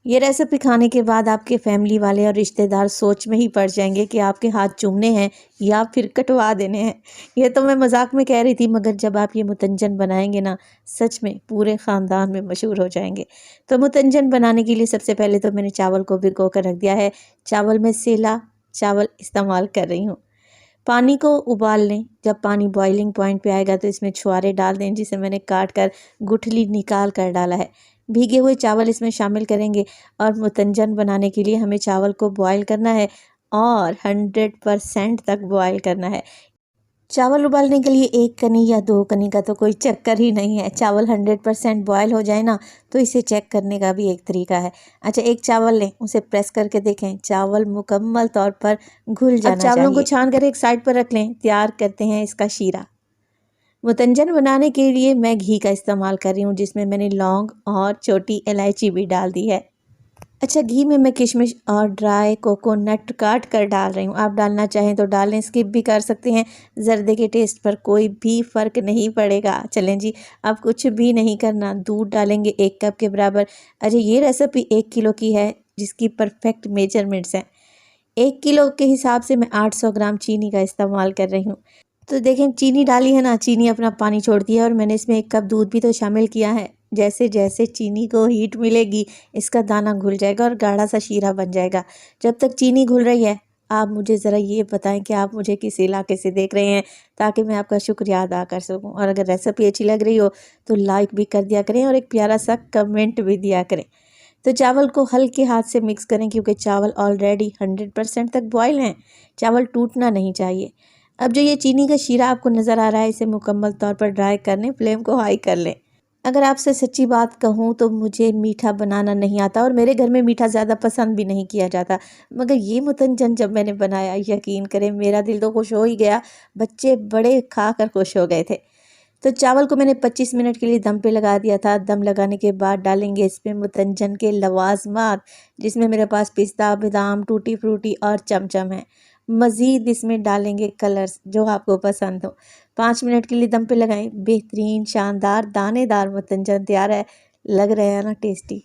ये रेसिपी खाने के बाद आपके फैमिली वाले और रिश्तेदार सोच में ही पड़ जाएंगे कि आपके हाथ चूमने हैं या फिर कटवा देने हैं। ये तो मैं मजाक में कह रही थी, मगर जब आप ये मुतंजन बनाएंगे ना, सच में पूरे ख़ानदान में मशहूर हो जाएंगे। तो मुतंजन बनाने के लिए सबसे पहले तो मैंने चावल को भिगो कर रख दिया है। चावल में सेला चावल इस्तेमाल कर रही हूँ। पानी को उबाल लें। जब पानी बॉइलिंग पॉइंट पे आएगा तो इसमें छुआरे डाल दें, जिसे मैंने काट कर गुठली निकाल कर डाला है। भीगे हुए चावल इसमें शामिल करेंगे और मुतंजन बनाने के लिए हमें चावल को बॉयल करना है और 100% तक बॉयल करना है। चावल उबालने के लिए 1 कनी या 2 कनी का तो कोई चक्कर ही नहीं है। चावल 100% बॉयल हो जाए ना, तो इसे चेक करने का भी एक तरीका है। अच्छा, एक चावल लें, उसे प्रेस करके देखें, चावल मुकम्मल तौर पर घुल जाना चाहिए। अब चावलों को छान कर एक साइड पर रख लें। तैयार करते हैं इसका शीरा। मुतंजन बनाने के लिए मैं घी का इस्तेमाल कर रही हूँ, जिसमें मैंने लौंग और छोटी इलायची भी डाल दी है। अच्छा, घी में मैं किशमिश और ड्राई कोकोनट काट कर डाल रही हूँ। आप डालना चाहें तो डालें, स्किप भी कर सकते हैं। जर्दे के टेस्ट पर कोई भी फ़र्क नहीं पड़ेगा। चलें जी, अब कुछ भी नहीं करना। दूध डालेंगे 1 कप के बराबर। अच्छा, ये रेसिपी 1 किलो की है, जिसकी परफेक्ट मेजरमेंट्स हैं। 1 किलो के हिसाब से मैं 800 ग्राम चीनी का इस्तेमाल कर रही हूँ। तो देखें, चीनी डाली है ना, चीनी अपना पानी छोड़ती है और मैंने इसमें 1 कप दूध भी तो शामिल किया है। जैसे जैसे चीनी को हीट मिलेगी, इसका दाना घुल जाएगा और गाढ़ा सा शीरा बन जाएगा। जब तक चीनी घुल रही है, आप मुझे ज़रा ये बताएं कि आप मुझे किस इलाके से देख रहे हैं, ताकि मैं आपका शुक्रिया अदा कर सकूं। और अगर रेसिपी अच्छी लग रही हो तो लाइक भी कर दिया करें और एक प्यारा सा कमेंट भी दिया करें। तो चावल को हल्के हाथ से मिक्स करें, क्योंकि चावल ऑलरेडी 100% तक बॉयल हैं। चावल टूटना नहीं चाहिए। अब जो ये चीनी का शीरा आपको नज़र आ रहा है, इसे मुकम्मल तौर पर ड्राई कर लें। फ्लेम को हाई कर लें। अगर आपसे सच्ची बात कहूँ तो मुझे मीठा बनाना नहीं आता और मेरे घर में मीठा ज़्यादा पसंद भी नहीं किया जाता। मगर ये मुतंजन जब मैंने बनाया, यकीन करें मेरा दिल तो खुश हो ही गया। बच्चे बड़े खा कर खुश हो गए थे। तो चावल को मैंने 25 मिनट के लिए दम पे लगा दिया था। दम लगाने के बाद डालेंगे इसमें मुतंजन के लवाजमात, जिसमें मेरे पास पिस्ता, बादाम, टूटी फ्रूटी और चमचम है। मज़ीद इसमें डालेंगे कलर्स जो आपको पसंद हो। 5 मिनट के लिए दम पे लगाएं। बेहतरीन शानदार दानेदार मुतंजन तैयार है। लग रहा है ना टेस्टी।